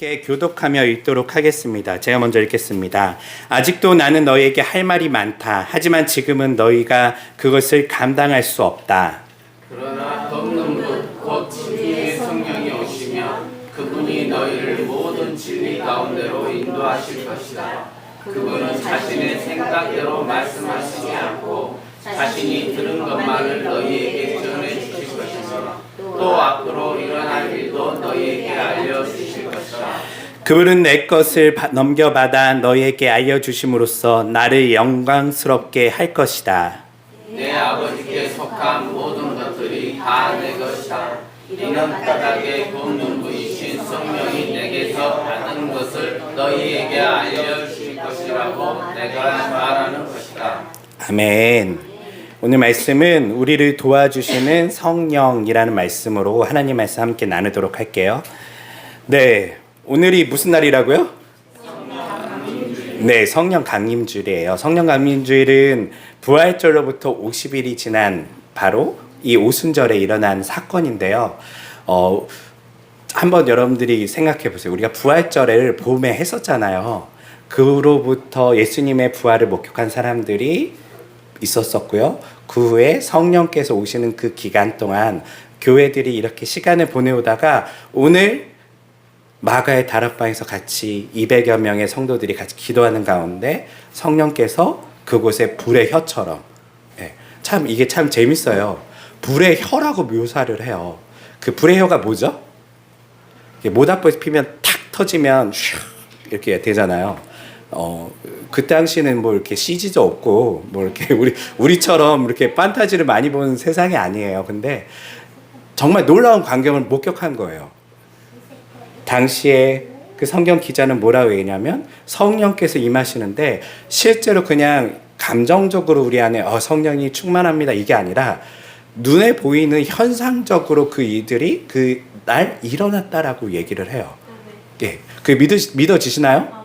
함께 교독하며 읽도록 하겠습니다. 제가 먼저 읽겠습니다. 아직도 나는 너희에게 할 말이 많다. 하지만 지금은 너희가 그것을 감당할 수 없다. 그러나 덮는 곧 진리의 성령이 오시며 그분이 너희를 모든 진리 가운데로 인도하실 것이다. 그분은 자신의 생각대로 말씀하시지 않고 자신이 들은 것만을 너희에게 전해 주실 것이며 또 앞으로 일어날 일도 너희에게 알려주실 것이다. 그분은 내 것을 넘겨받아 너희에게 알려주심으로써 나를 영광스럽게 할 것이다. 내 아버지께 속한 모든 것들이 다 내 것이다. 이는 바닥에 굽는 분이신 성령이 내게서 받은 것을 너희에게 알려주실 것이라고 내가 말하는 것이다. 아멘. 오늘 말씀은 우리를 도와주시는 성령이라는 말씀으로 하나님 말씀 함께 나누도록 할게요. 네, 오늘이 무슨 날이라고요? 네, 성령 강림주일이에요. 성령 강림주일은 부활절로부터 50일이 지난 바로 이 오순절에 일어난 사건인데요. 한번 여러분들이 생각해 보세요. 우리가 부활절을 봄에 했었잖아요. 그로부터 예수님의 부활을 목격한 사람들이 있었었고요. 그 후에 성령께서 오시는 그 기간 동안 교회들이 이렇게 시간을 보내오다가 오늘 마가의 다락방에서 같이 200여 명의 성도들이 같이 기도하는 가운데 성령께서 그곳에 불의 혀처럼, 참 이게 참 재밌어요. 불의 혀라고 묘사를 해요. 그 불의 혀가 뭐죠? 모닥불 피면 탁 터지면 슉 이렇게 되잖아요. 그 당시는 뭐 이렇게 CG도 없고 뭐 이렇게 우리처럼 이렇게 판타지를 많이 보는 세상이 아니에요. 근데 정말 놀라운 광경을 목격한 거예요. 당시에 그 성경 기자는 뭐라고 얘기냐면 성령께서 임하시는데 실제로 그냥 감정적으로 우리 안에 성령이 충만합니다 이게 아니라 눈에 보이는 현상적으로 그 이들이 그 날 일어났다라고 얘기를 해요. 예, 그 믿어지시나요?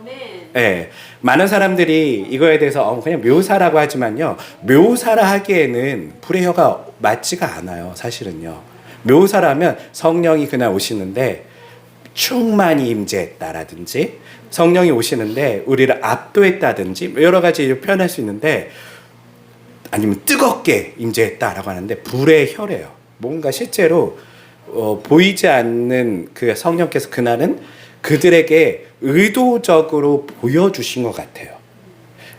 예, 많은 사람들이 이거에 대해서 그냥 묘사라고 하지만요, 묘사라 하기에는 불의 혀가 맞지가 않아요. 사실은요, 묘사라면 성령이 그날 오시는데 충만히 임재했다라든지 성령이 오시는데 우리를 압도했다든지 여러 가지 표현할 수 있는데, 아니면 뜨겁게 임재했다라고 하는데 불의 혀래요. 뭔가 실제로 보이지 않는 그 성령께서 그날은 그들에게 의도적으로 보여주신 것 같아요.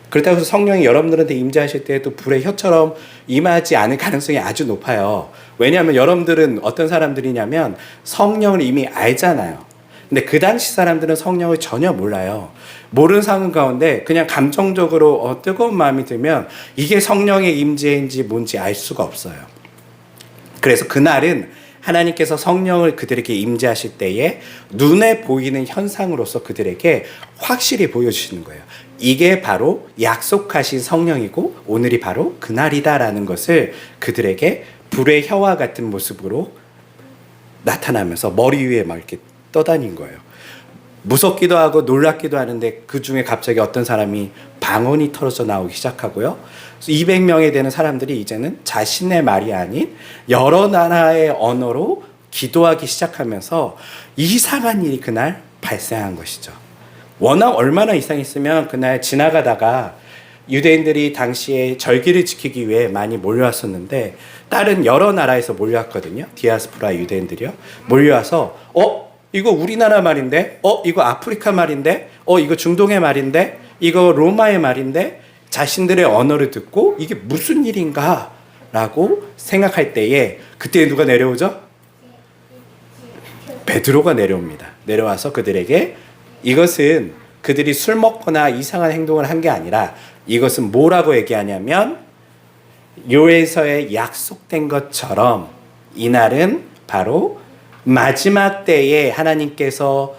그렇다고 해서 성령이 여러분들한테 임재하실 때도 불의 혀처럼 임하지 않을 가능성이 아주 높아요. 왜냐하면 여러분들은 어떤 사람들이냐면 성령을 이미 알잖아요. 근데 그 당시 사람들은 성령을 전혀 몰라요. 모르는 상황 가운데 그냥 감정적으로 뜨거운 마음이 들면 이게 성령의 임재인지 뭔지 알 수가 없어요. 그래서 그날은 하나님께서 성령을 그들에게 임재하실 때에 눈에 보이는 현상으로서 그들에게 확실히 보여주시는 거예요. 이게 바로 약속하신 성령이고 오늘이 바로 그날이다라는 것을 그들에게 불의 혀와 같은 모습으로 나타나면서 머리 위에 막 이렇게 떠다닌 거예요. 무섭기도 하고 놀랍기도 하는데 그 중에 갑자기 어떤 사람이 방언이 터져 나오기 시작하고요. 200명에 되는 사람들이 이제는 자신의 말이 아닌 여러 나라의 언어로 기도하기 시작하면서 이상한 일이 그날 발생한 것이죠. 워낙 얼마나 이상했으면 그날 지나가다가 유대인들이 당시에 절기를 지키기 위해 많이 몰려왔었는데 다른 여러 나라에서 몰려왔거든요. 디아스포라 유대인들이요. 몰려와서 이거 우리나라 말인데, 이거 아프리카 말인데, 이거 중동의 말인데, 이거 로마의 말인데, 자신들의 언어를 듣고 이게 무슨 일인가 라고 생각할 때에 그때 누가 내려오죠? 베드로가 내려옵니다. 내려와서 그들에게 이것은 그들이 술 먹거나 이상한 행동을 한 게 아니라 이것은 뭐라고 얘기하냐면 요엘서에 약속된 것처럼 이날은 바로 마지막 때에 하나님께서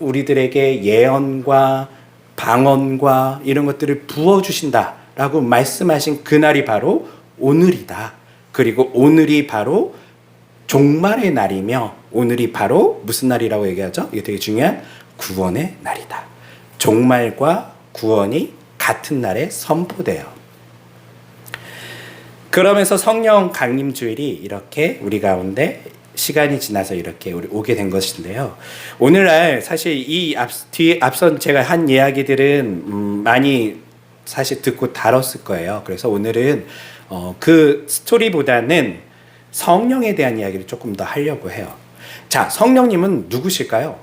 우리들에게 예언과 방언과 이런 것들을 부어주신다라고 말씀하신 그날이 바로 오늘이다. 그리고 오늘이 바로 종말의 날이며 오늘이 바로 무슨 날이라고 얘기하죠? 이게 되게 중요한 구원의 날이다. 종말과 구원이 같은 날에 선포돼요. 그러면서 성령 강림주일이 이렇게 우리 가운데 시간이 지나서 이렇게 우리 오게 된 것인데요. 오늘날 사실 이 앞선 제가 한 이야기들은 많이 사실 듣고 다뤘을 거예요. 그래서 오늘은 그 스토리보다는 성령에 대한 이야기를 조금 더 하려고 해요. 자, 성령님은 누구실까요?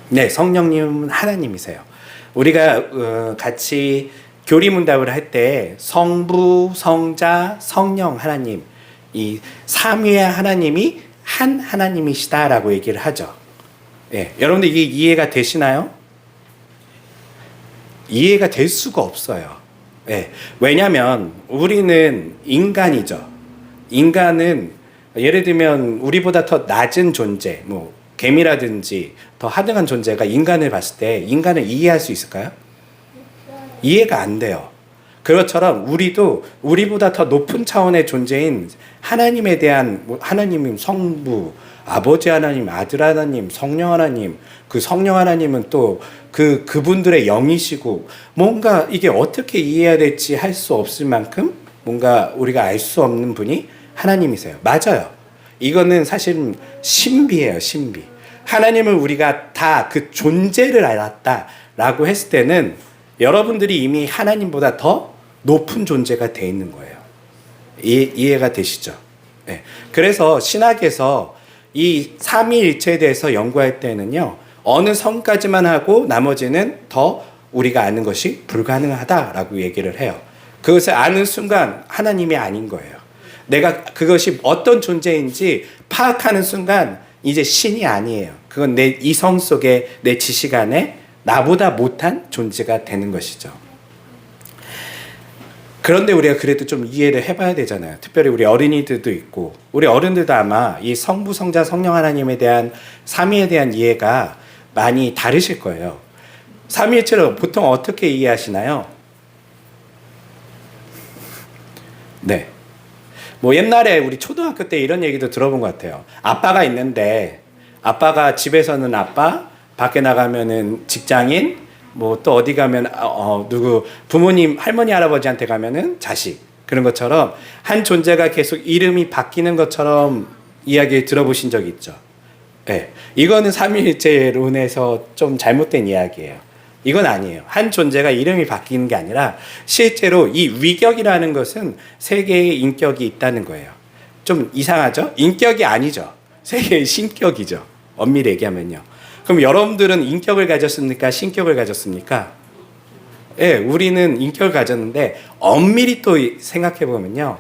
네, 성령님은 하나님이세요. 우리가 같이 교리문답을 할 때 성부, 성자, 성령 하나님, 이 삼위의 하나님이 한 하나님이시다라고 얘기를 하죠. 예, 여러분들 이게 이해가 되시나요? 이해가 될 수가 없어요. 예, 왜냐하면 우리는 인간이죠. 인간은 예를 들면 우리보다 더 낮은 존재, 뭐 개미라든지 더 하등한 존재가 인간을 봤을 때 인간을 이해할 수 있을까요? 이해가 안 돼요. 그것처럼 우리도 우리보다 더 높은 차원의 존재인 하나님에 대한 하나님은 성부, 아버지 하나님, 아들 하나님, 성령 하나님, 그 성령 하나님은 또 그분들의 영이시고 뭔가 이게 어떻게 이해해야 될지 할 수 없을 만큼 뭔가 우리가 알 수 없는 분이 하나님이세요. 맞아요. 이거는 사실 신비예요, 신비. 하나님을 우리가 다 그 존재를 알았다라고 했을 때는 여러분들이 이미 하나님보다 더 높은 존재가 돼 있는 거예요. 이해가 되시죠? 네. 그래서 신학에서 이 삼위일체에 대해서 연구할 때는요, 어느 성까지만 하고 나머지는 더 우리가 아는 것이 불가능하다라고 얘기를 해요. 그것을 아는 순간 하나님이 아닌 거예요. 내가 그것이 어떤 존재인지 파악하는 순간 이제 신이 아니에요. 그건 내 이성 속에 내 지식 안에 나보다 못한 존재가 되는 것이죠. 그런데 우리가 그래도 좀 이해를 해봐야 되잖아요. 특별히 우리 어린이들도 있고 우리 어른들도 아마 이 성부, 성자, 성령 하나님에 대한 삼위에 대한 이해가 많이 다르실 거예요. 삼위일체를 보통 어떻게 이해하시나요? 네. 뭐 옛날에 우리 초등학교 때 이런 얘기도 들어본 것 같아요. 아빠가 있는데 아빠가 집에서는 아빠, 밖에 나가면은 직장인, 뭐 또 어디 가면 누구 부모님, 할머니, 할아버지한테 가면은 자식. 그런 것처럼 한 존재가 계속 이름이 바뀌는 것처럼 이야기 들어보신 적 있죠. 네. 이거는 삼위일체론에서 좀 잘못된 이야기예요. 이건 아니에요. 한 존재가 이름이 바뀌는 게 아니라 실제로 이 위격이라는 것은 세 개의 인격이 있다는 거예요. 좀 이상하죠? 인격이 아니죠. 세 개의 신격이죠. 엄밀히 얘기하면요. 그럼 여러분들은 인격을 가졌습니까? 신격을 가졌습니까? 예, 우리는 인격을 가졌는데 엄밀히 또 생각해 보면요.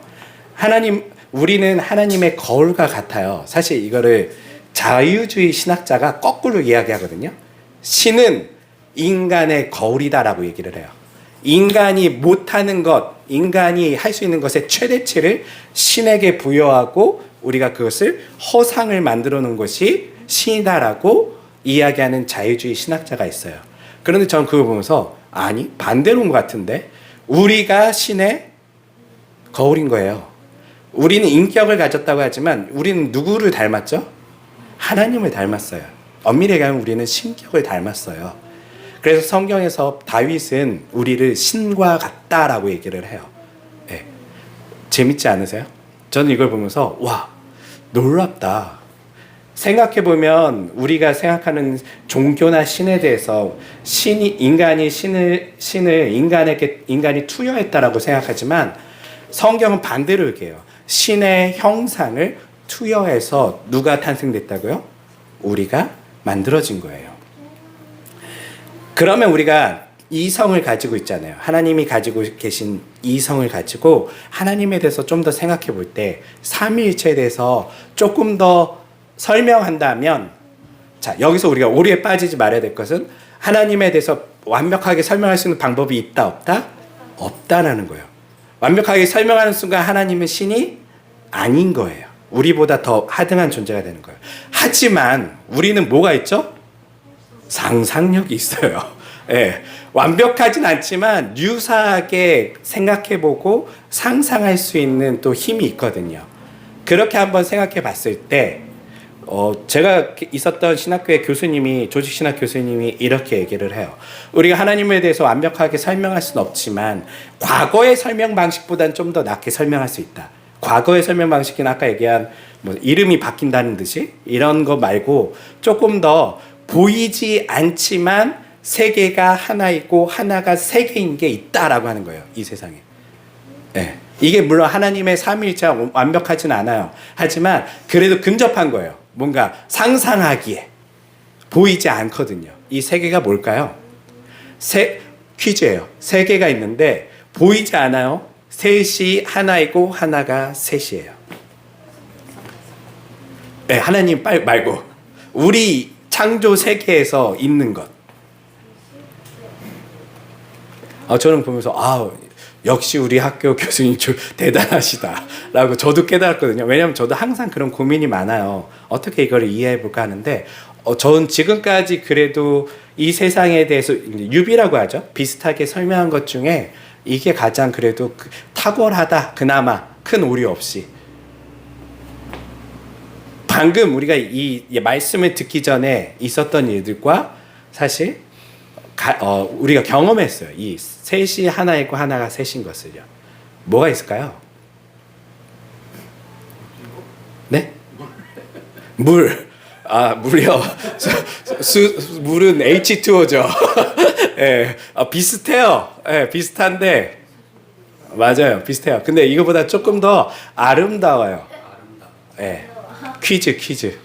우리는 하나님의 거울과 같아요. 사실 이거를 자유주의 신학자가 거꾸로 이야기하거든요. 신은 인간의 거울이다라고 얘기를 해요. 인간이 못하는 것, 인간이 할 수 있는 것의 최대치를 신에게 부여하고 우리가 그것을 허상을 만들어 놓은 것이 신이다라고 이야기하는 자유주의 신학자가 있어요. 그런데 저는 그거 보면서 아니 반대로 온 것 같은데 우리가 신의 거울인 거예요. 우리는 인격을 가졌다고 하지만 우리는 누구를 닮았죠? 하나님을 닮았어요. 엄밀히 얘기하면 우리는 신격을 닮았어요. 그래서 성경에서 다윗은 우리를 신과 같다라고 얘기를 해요. 네. 재밌지 않으세요? 저는 이걸 보면서 와 놀랍다. 생각해보면 우리가 생각하는 종교나 신에 대해서 인간이 신을 인간이 투여했다라고 생각하지만 성경은 반대로 얘기해요. 신의 형상을 투여해서 누가 탄생됐다고요? 우리가 만들어진 거예요. 그러면 우리가 이성을 가지고 있잖아요. 하나님이 가지고 계신 이성을 가지고 하나님에 대해서 좀 더 생각해 볼 때 삼위일체에 대해서 조금 더 설명한다면, 자, 여기서 우리가 오류에 빠지지 말아야 될 것은 하나님에 대해서 완벽하게 설명할 수 있는 방법이 있다, 없다? 없다라는 거예요. 완벽하게 설명하는 순간 하나님은 신이 아닌 거예요. 우리보다 더 하등한 존재가 되는 거예요. 하지만 우리는 뭐가 있죠? 상상력이 있어요. 예, 완벽하진 않지만 유사하게 생각해보고 상상할 수 있는 또 힘이 있거든요. 그렇게 한번 생각해 봤을 때 제가 있었던 신학교의 교수님이, 조직신학 교수님이 이렇게 얘기를 해요. 우리가 하나님에 대해서 완벽하게 설명할 수는 없지만 과거의 설명 방식보다는 좀 더 낫게 설명할 수 있다. 과거의 설명 방식은 아까 얘기한 뭐 이름이 바뀐다는 듯이 이런 거 말고 조금 더 보이지 않지만 세계가 하나이고 하나가 세계인 게 있다라고 하는 거예요. 이 세상에. 예. 이게 물론 하나님의 삼위일체가 완벽하진 않아요. 하지만 그래도 근접한 거예요. 뭔가 상상하기에 보이지 않거든요. 이 세계가 뭘까요? 퀴즈예요. 세 개가 있는데 보이지 않아요. 셋이 하나이고 하나가 셋이에요. 네, 하나님 말고 우리 창조 세계에서 있는 것. 저는 보면서 역시 우리 학교 교수님 대단하시다라고 저도 깨달았거든요. 왜냐하면 저도 항상 그런 고민이 많아요. 어떻게 이걸 이해해 볼까 하는데 저는 지금까지 그래도 이 세상에 대해서 유비라고 하죠. 비슷하게 설명한 것 중에 이게 가장 그래도 탁월하다. 그나마 큰 오류 없이. 방금 우리가 이 말씀을 듣기 전에 있었던 일들과 사실 우리가 경험했어요. 이 셋이 하나이고 하나가 셋인 것을요. 뭐가 있을까요? 네? 물. 물이요. 물은 H2O죠. 예, 비슷해요. 예, 비슷한데 맞아요. 비슷해요. 근데 이거보다 조금 더 아름다워요. 예, 퀴즈.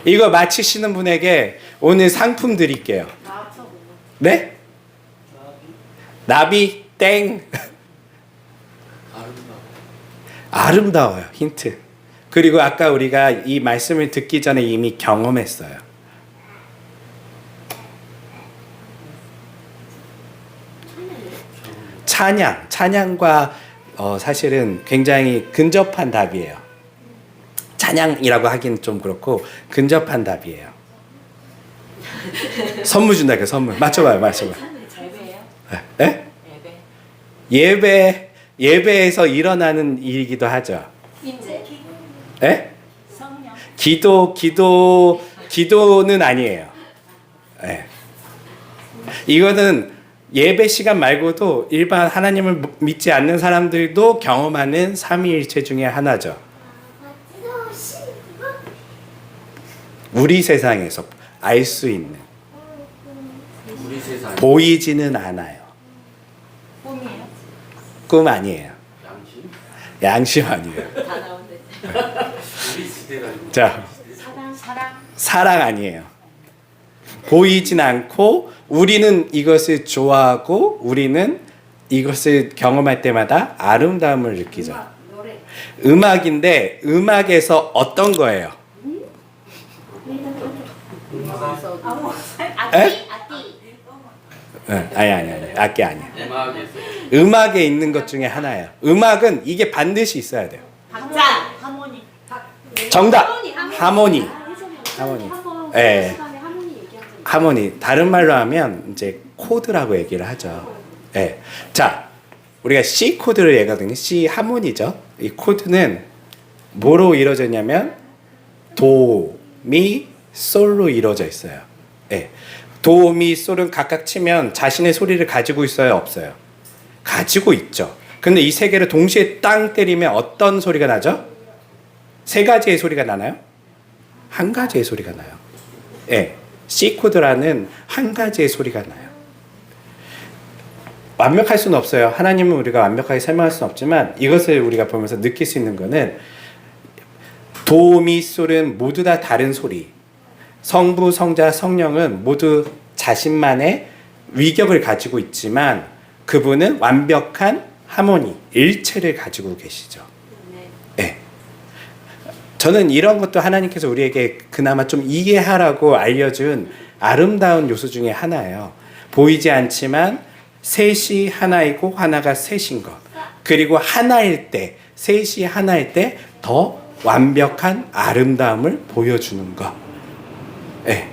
이거 맞히시는 분에게 오늘 상품 드릴게요. 네? 나비 땡. 아름다워요. 힌트. 그리고 아까 우리가 이 말씀을 듣기 전에 이미 경험했어요. 찬양과 사실은 굉장히 근접한 답이에요. 찬양이라고 하긴 좀 그렇고 근접한 답이에요. 선물 준다 그 선물. 맞춰봐요. 예배예요? 네? 예배에서 일어나는 일이기도 하죠. 임재. 네? 성령. 기도는 아니에요. 네. 이거는 예배 시간 말고도 일반 하나님을 믿지 않는 사람들도 경험하는 삼위일체 중에 하나죠. 우리 세상에서 알 수 있는. 우리 세상 보이지는 않아요. 꿈이에요? 꿈 아니에요. 양심 아니에요. 다 나오는데. 우리 시대가 자, 사랑. 사랑 아니에요. 보이진 않고 우리는 이것을 좋아하고 우리는 이것을 경험할 때마다 아름다움을 느끼죠. 노래. 음악인데 음악에서 어떤 거예요? 악기. 아니. 악기 아니에요. 음악에서 음악에 있는 것 중에 하나예요. 음악은 이게 반드시 있어야 돼요. 박자. 하모니. 정답. 하모니. 예. 하모니. 다른 말로 하면 이제 코드라고 얘기를 하죠. 예. 자, 우리가 C 코드를 얘기하거든요. C 하모니죠. 이 코드는 뭐로 이루어졌냐면 도, 미, 솔로 이루어져 있어요. 예. 도, 미, 솔은 각각 치면 자신의 소리를 가지고 있어요, 없어요? 가지고 있죠. 근데 이 세 개를 동시에 땅 때리면 어떤 소리가 나죠? 세 가지의 소리가 나나요? 한 가지의 소리가 나요. 예. C 코드라는 한 가지의 소리가 나요. 완벽할 수는 없어요. 하나님은 우리가 완벽하게 설명할 수는 없지만 이것을 우리가 보면서 느낄 수 있는 거는 도, 미, 솔은 모두 다 다른 소리. 성부, 성자, 성령은 모두 자신만의 위격을 가지고 있지만 그분은 완벽한 하모니, 일체를 가지고 계시죠. 네. 저는 이런 것도 하나님께서 우리에게 그나마 좀 이해하라고 알려준 아름다운 요소 중에 하나예요. 보이지 않지만 셋이 하나이고 하나가 셋인 것. 그리고 하나일 때, 셋이 하나일 때 더 완벽한 아름다움을 보여주는 것. 네.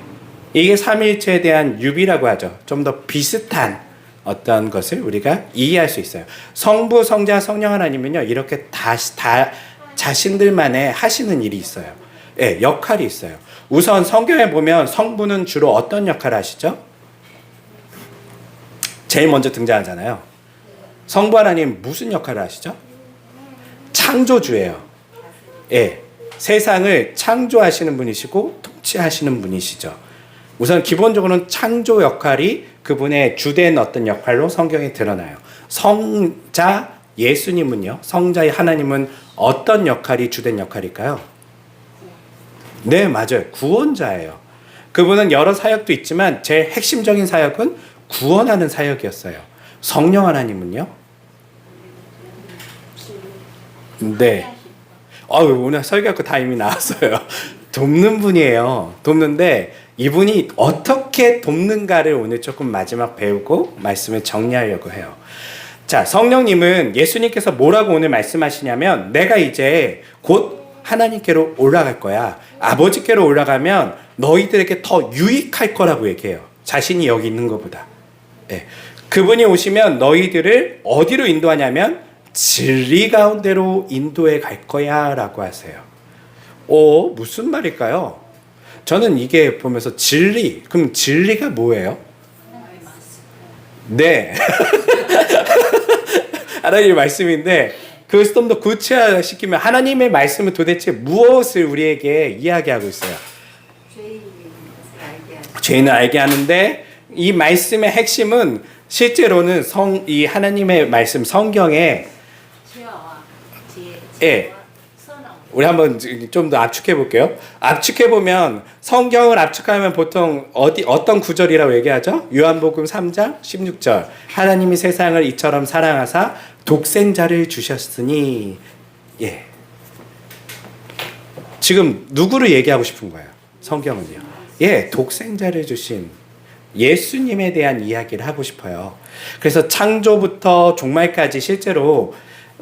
이게 삼위일체에 대한 유비라고 하죠. 좀 더 비슷한 어떤 것을 우리가 이해할 수 있어요. 성부, 성자, 성령 하나님은요, 이렇게 다 자신들만의 하시는 일이 있어요. 네, 역할이 있어요. 우선 성경에 보면 성부는 주로 어떤 역할을 하시죠? 제일 먼저 등장하잖아요. 성부 하나님 무슨 역할을 하시죠? 창조주예요. 예, 세상을 창조하시는 분이시고 통치하시는 분이시죠. 우선 기본적으로는 창조 역할이 그분의 주된 어떤 역할로 성경에 드러나요. 성자 예수님은요, 성자의 하나님은 어떤 역할이 주된 역할일까요? 네, 맞아요. 구원자예요. 그분은 여러 사역도 있지만 제일 핵심적인 사역은 구원하는 사역이었어요. 성령 하나님은요? 네. 오늘 설교학교 다 이미 나왔어요. 돕는 분이에요. 돕는데 이분이 어떻게 돕는가를 오늘 조금 마지막 배우고 말씀을 정리하려고 해요. 자, 성령님은 예수님께서 뭐라고 오늘 말씀하시냐면 내가 이제 곧 하나님께로 올라갈 거야. 아버지께로 올라가면 너희들에게 더 유익할 거라고 얘기해요. 자신이 여기 있는 것보다. 네. 그분이 오시면 너희들을 어디로 인도하냐면 진리 가운데로 인도해 갈 거야 라고 하세요. 무슨 말일까요? 저는 이게 보면서 진리, 그럼 진리가 뭐예요? 네. 하나님의 말씀인데 그것을 좀 더 구체화시키면 하나님의 말씀은 도대체 무엇을 우리에게 이야기하고 있어요? 죄인을 알게 하는데 이 말씀의 핵심은 실제로는 이 하나님의 말씀 성경에 예, 우리 한번 좀 더 압축해 볼게요. 압축해 보면 성경을 압축하면 보통 어떤 구절이라고 얘기하죠? 요한복음 3장 16절. 하나님이 세상을 이처럼 사랑하사 독생자를 주셨으니. 예. 지금 누구를 얘기하고 싶은 거예요? 성경은요. 예, 독생자를 주신 예수님에 대한 이야기를 하고 싶어요. 그래서 창조부터 종말까지 실제로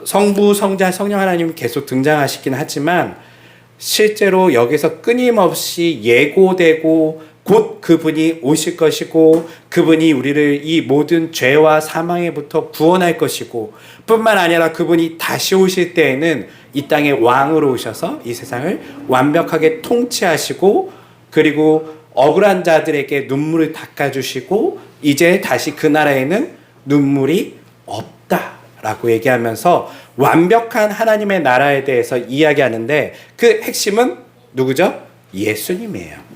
성부, 성자, 성령 하나님이 계속 등장하시긴 하지만 실제로 여기서 끊임없이 예고되고 곧 그분이 오실 것이고 그분이 우리를 이 모든 죄와 사망에부터 구원할 것이고 뿐만 아니라 그분이 다시 오실 때에는 이 땅의 왕으로 오셔서 이 세상을 완벽하게 통치하시고 그리고 억울한 자들에게 눈물을 닦아주시고 이제 다시 그 나라에는 눈물이 없다라고 얘기하면서 완벽한 하나님의 나라에 대해서 이야기하는데 그 핵심은 누구죠? 예수님이에요.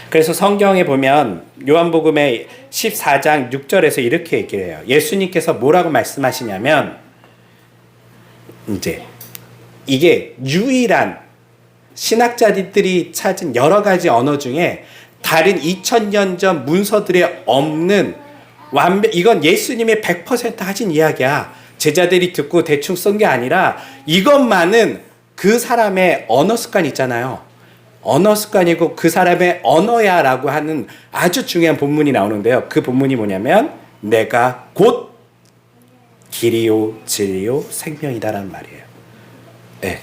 그래서 성경에 보면 요한복음의 14장 6절에서 이렇게 얘기를 해요. 예수님께서 뭐라고 말씀하시냐면 이제 이게 유일한 신학자들이 찾은 여러 가지 언어 중에 다른 2000년 전 문서들에 없는 이건 예수님이 100% 하신 이야기야. 제자들이 듣고 대충 쓴 게 아니라 이것만은 그 사람의 언어 습관 있잖아요. 언어 습관이고 그 사람의 언어야 라고 하는 아주 중요한 본문이 나오는데요. 그 본문이 뭐냐면 내가 곧 길이요 진리요 생명이다라는 말이에요. 네.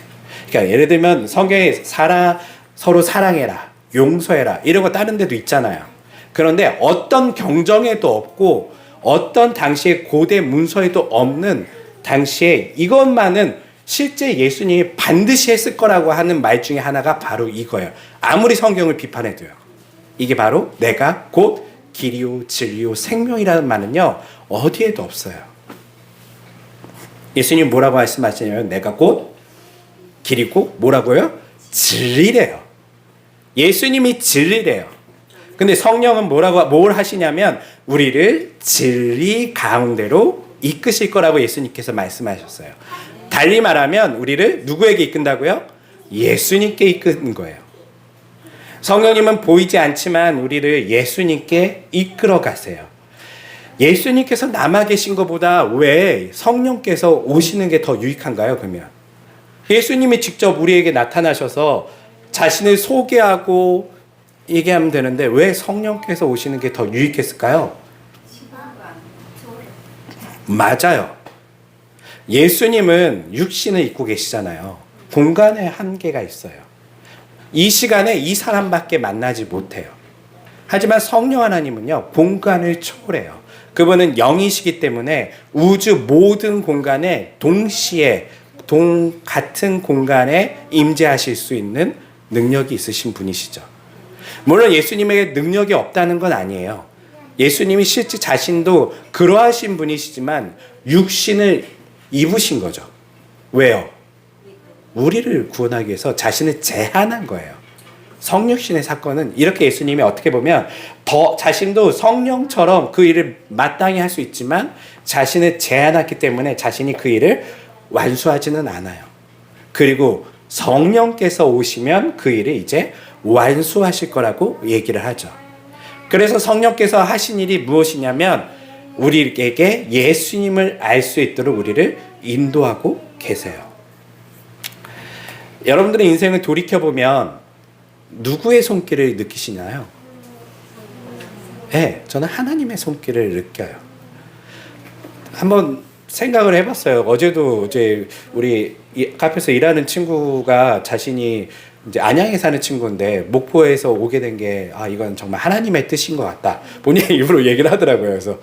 그러니까 예를 들면 성경에 서로 사랑해라, 용서해라 이런 거 다른 데도 있잖아요. 그런데 어떤 경정에도 없고 어떤 당시의 고대 문서에도 없는 당시에 이것만은 실제 예수님이 반드시 했을 거라고 하는 말 중에 하나가 바로 이거예요. 아무리 성경을 비판해도요. 이게 바로 내가 곧 길이요 진리요 생명이라는 말은요. 어디에도 없어요. 예수님 뭐라고 말씀하시냐면 내가 곧 길이고 뭐라고요? 진리래요. 예수님이 진리래요. 근데 성령은 뭘 하시냐면 우리를 진리 가운데로 이끄실 거라고 예수님께서 말씀하셨어요. 달리 말하면 우리를 누구에게 이끈다고요? 예수님께 이끄는 거예요. 성령님은 보이지 않지만 우리를 예수님께 이끌어 가세요. 예수님께서 남아 계신 것보다 왜 성령께서 오시는 게 더 유익한가요? 그러면 예수님이 직접 우리에게 나타나셔서 자신을 소개하고 얘기하면 되는데 왜 성령께서 오시는 게 더 유익했을까요? 맞아요. 예수님은 육신을 입고 계시잖아요. 공간에 한계가 있어요. 이 시간에 이 사람밖에 만나지 못해요. 하지만 성령 하나님은요, 공간을 초월해요. 그분은 영이시기 때문에 우주 모든 공간에 동시에 같은 공간에 임재하실 수 있는 능력이 있으신 분이시죠. 물론 예수님에게 능력이 없다는 건 아니에요. 예수님이 실제 자신도 그러하신 분이시지만 육신을 입으신 거죠. 왜요? 우리를 구원하기 위해서 자신을 제한한 거예요. 성육신의 사건은 이렇게 예수님이 어떻게 보면 더 자신도 성령처럼 그 일을 마땅히 할 수 있지만 자신을 제한했기 때문에 자신이 그 일을 완수하지는 않아요. 그리고 성령께서 오시면 그 일을 이제 완수하실 거라고 얘기를 하죠. 그래서 성령께서 하신 일이 무엇이냐면 우리에게 예수님을 알 수 있도록 우리를 인도하고 계세요. 여러분들의 인생을 돌이켜보면 누구의 손길을 느끼시나요? 네, 저는 하나님의 손길을 느껴요. 한번 생각을 해봤어요. 어제도 이제 우리 카페에서 일하는 친구가 자신이 이제 안양에 사는 친구인데 목포에서 오게 된 게 이건 정말 하나님의 뜻인 것 같다. 본인이 일부러 얘기를 하더라고요. 그래서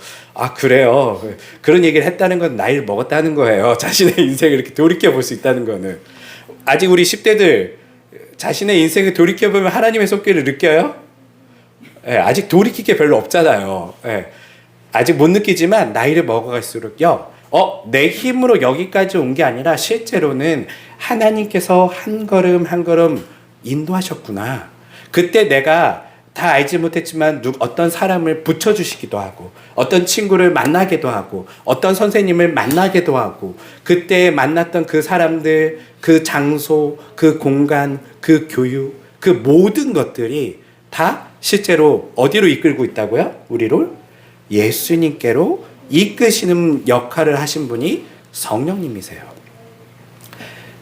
그래요. 그런 얘기를 했다는 건 나이를 먹었다는 거예요. 자신의 인생을 이렇게 돌이켜 볼 수 있다는 거는. 아직 우리 10대들 자신의 인생을 돌이켜보면 하나님의 손길을 느껴요? 예, 아직 돌이킬 게 별로 없잖아요. 예, 아직 못 느끼지만 나이를 먹어갈수록요. 내 힘으로 여기까지 온 게 아니라 실제로는 하나님께서 한 걸음 한 걸음 인도하셨구나. 그때 내가 다 알지 못했지만 어떤 사람을 붙여주시기도 하고 어떤 친구를 만나기도 하고 어떤 선생님을 만나기도 하고 그때 만났던 그 사람들, 그 장소, 그 공간, 그 교육, 그 모든 것들이 다 실제로 어디로 이끌고 있다고요? 우리를 예수님께로 이끄시는 역할을 하신 분이 성령님이세요.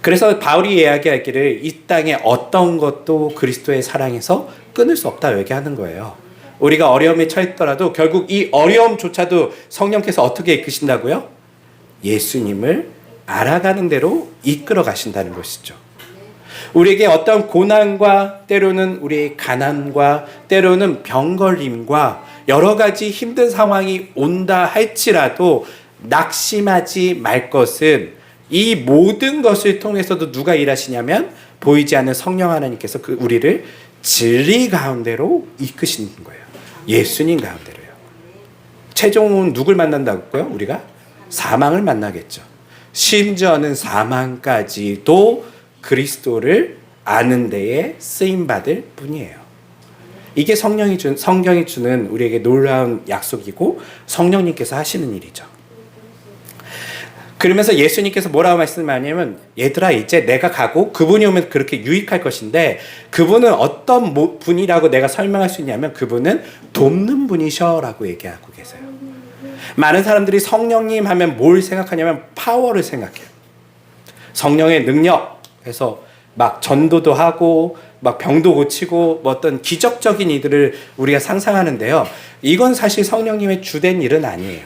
그래서 바울이 이야기하기를 이 땅에 어떤 것도 그리스도의 사랑에서 끊을 수 없다 얘기하는 거예요. 우리가 어려움에 처했더라도 결국 이 어려움조차도 성령께서 어떻게 이끄신다고요? 예수님을 알아가는 대로 이끌어 가신다는 것이죠. 우리에게 어떤 고난과 때로는 우리의 가난과 때로는 병걸림과 여러 가지 힘든 상황이 온다 할지라도 낙심하지 말 것은 이 모든 것을 통해서도 누가 일하시냐면 보이지 않는 성령 하나님께서 우리를 진리 가운데로 이끄시는 거예요. 예수님 가운데로요. 최종은 누굴 만난다고요? 우리가 사망을 만나겠죠. 심지어는 사망까지도 그리스도를 아는 데에 쓰임받을 뿐이에요. 이게 성경이 주는 우리에게 놀라운 약속이고 성령님께서 하시는 일이죠. 그러면서 예수님께서 뭐라고 말씀하냐면 얘들아 이제 내가 가고 그분이 오면 그렇게 유익할 것인데 그분은 어떤 분이라고 내가 설명할 수 있냐면 그분은 돕는 분이셔라고 얘기하고 계세요. 많은 사람들이 성령님 하면 뭘 생각하냐면 파워를 생각해요. 성령의 능력에서 막 전도도 하고 막 병도 고치고 뭐 어떤 기적적인 일들을 우리가 상상하는데요. 이건 사실 성령님의 주된 일은 아니에요.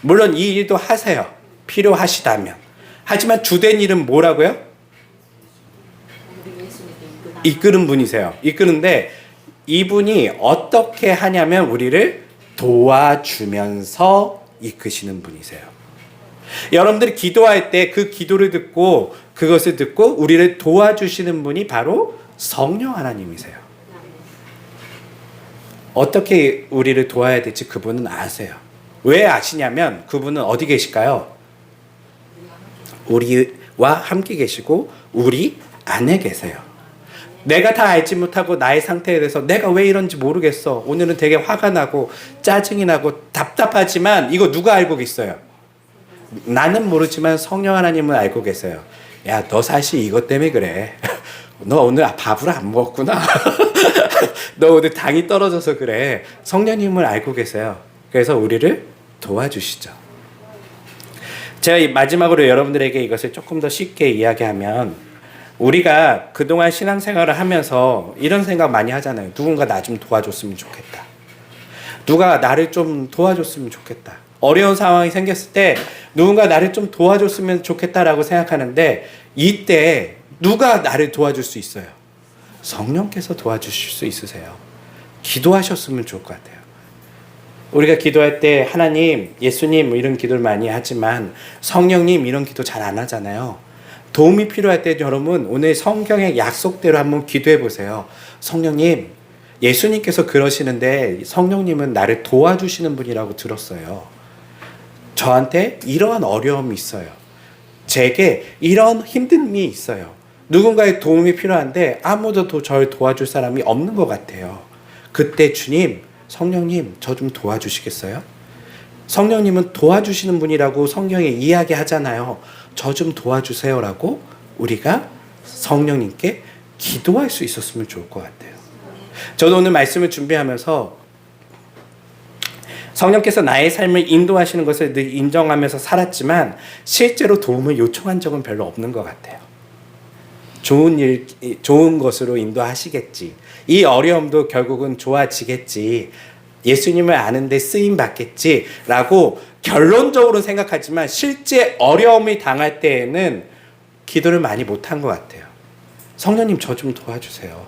물론 이 일도 하세요. 필요하시다면. 하지만 주된 일은 뭐라고요? 이끄는 분이세요. 이끄는데 이분이 어떻게 하냐면 우리를 도와주면서 이끄시는 분이세요. 여러분들이 기도할 때 그 기도를 듣고 그것을 듣고 우리를 도와주시는 분이 바로 성령 하나님이세요. 어떻게 우리를 도와야 될지 그분은 아세요. 왜 아시냐면 그분은 어디 계실까요? 우리와 함께 계시고 우리 안에 계세요. 내가 다 알지 못하고 나의 상태에 대해서 내가 왜 이런지 모르겠어. 오늘은 되게 화가 나고 짜증이 나고 답답하지만 이거 누가 알고 있어요? 나는 모르지만 성령 하나님은 알고 계세요. 야, 너 사실 이것 때문에 그래. 너 오늘 밥을 안 먹었구나. 너 오늘 당이 떨어져서 그래. 성령님을 알고 계세요. 그래서 우리를 도와주시죠. 제가 마지막으로 여러분들에게 이것을 조금 더 쉽게 이야기하면 우리가 그동안 신앙생활을 하면서 이런 생각 많이 하잖아요. 누군가 나 좀 도와줬으면 좋겠다. 누가 나를 좀 도와줬으면 좋겠다. 어려운 상황이 생겼을 때 누군가 나를 좀 도와줬으면 좋겠다라고 생각하는데 이때 누가 나를 도와줄 수 있어요? 성령께서 도와주실 수 있으세요. 기도하셨으면 좋을 것 같아요. 우리가 기도할 때 하나님, 예수님 뭐 이런 기도를 많이 하지만 성령님 이런 기도 잘 안 하잖아요. 도움이 필요할 때 여러분 오늘 성경의 약속대로 한번 기도해 보세요. 성령님, 예수님께서 그러시는데 성령님은 나를 도와주시는 분이라고 들었어요. 저한테 이러한 어려움이 있어요. 제게 이런 힘듦이 있어요. 누군가의 도움이 필요한데 아무도 저를 도와줄 사람이 없는 것 같아요. 그때 주님, 성령님, 저 좀 도와주시겠어요? 성령님은 도와주시는 분이라고 성경에 이야기하잖아요. 저 좀 도와주세요라고 우리가 성령님께 기도할 수 있었으면 좋을 것 같아요. 저도 오늘 말씀을 준비하면서 성령께서 나의 삶을 인도하시는 것을 늘 인정하면서 살았지만 실제로 도움을 요청한 적은 별로 없는 것 같아요. 좋은 것으로 인도하시겠지. 이 어려움도 결국은 좋아지겠지. 예수님을 아는데 쓰임 받겠지. 라고 결론적으로 생각하지만 실제 어려움이 당할 때에는 기도를 많이 못한 것 같아요. 성령님 저 좀 도와주세요.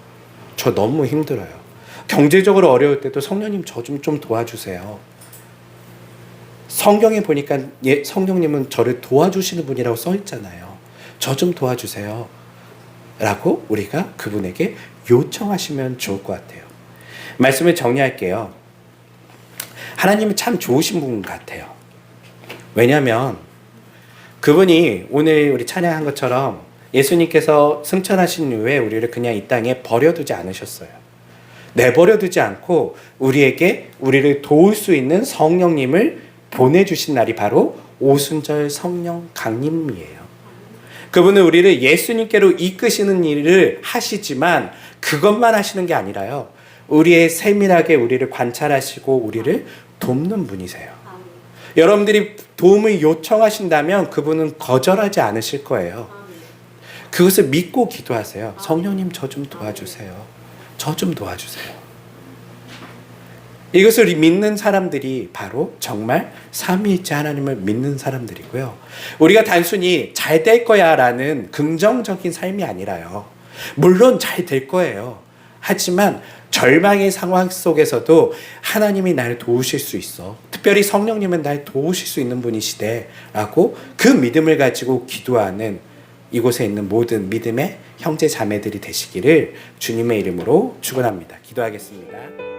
저 너무 힘들어요. 경제적으로 어려울 때도 성령님 저 좀 도와주세요. 성경에 보니까 성령님은 저를 도와주시는 분이라고 써 있잖아요. 저 좀 도와주세요. 라고 우리가 그분에게 요청하시면 좋을 것 같아요. 말씀을 정리할게요. 하나님은 참 좋으신 분 같아요. 왜냐하면 그분이 오늘 우리 찬양한 것처럼 예수님께서 승천하신 이후에 우리를 그냥 이 땅에 버려두지 않으셨어요. 내버려두지 않고 우리를 도울 수 있는 성령님을 보내주신 날이 바로 오순절 성령 강림이에요. 그분은 우리를 예수님께로 이끄시는 일을 하시지만 그것만 하시는 게 아니라요. 우리의 세밀하게 우리를 관찰하시고 우리를 돕는 분이세요. 여러분들이 도움을 요청하신다면 그분은 거절하지 않으실 거예요. 그것을 믿고 기도하세요. 성령님 저 좀 도와주세요. 저 좀 도와주세요. 이것을 믿는 사람들이 바로 정말 삼위일체 하나님을 믿는 사람들이고요. 우리가 단순히 잘 될 거야 라는 긍정적인 삶이 아니라요. 물론 잘 될 거예요. 하지만 절망의 상황 속에서도 하나님이 나를 도우실 수 있어. 특별히 성령님은 날 도우실 수 있는 분이시대 라고 그 믿음을 가지고 기도하는 이곳에 있는 모든 믿음의 형제 자매들이 되시기를 주님의 이름으로 축원합니다. 기도하겠습니다.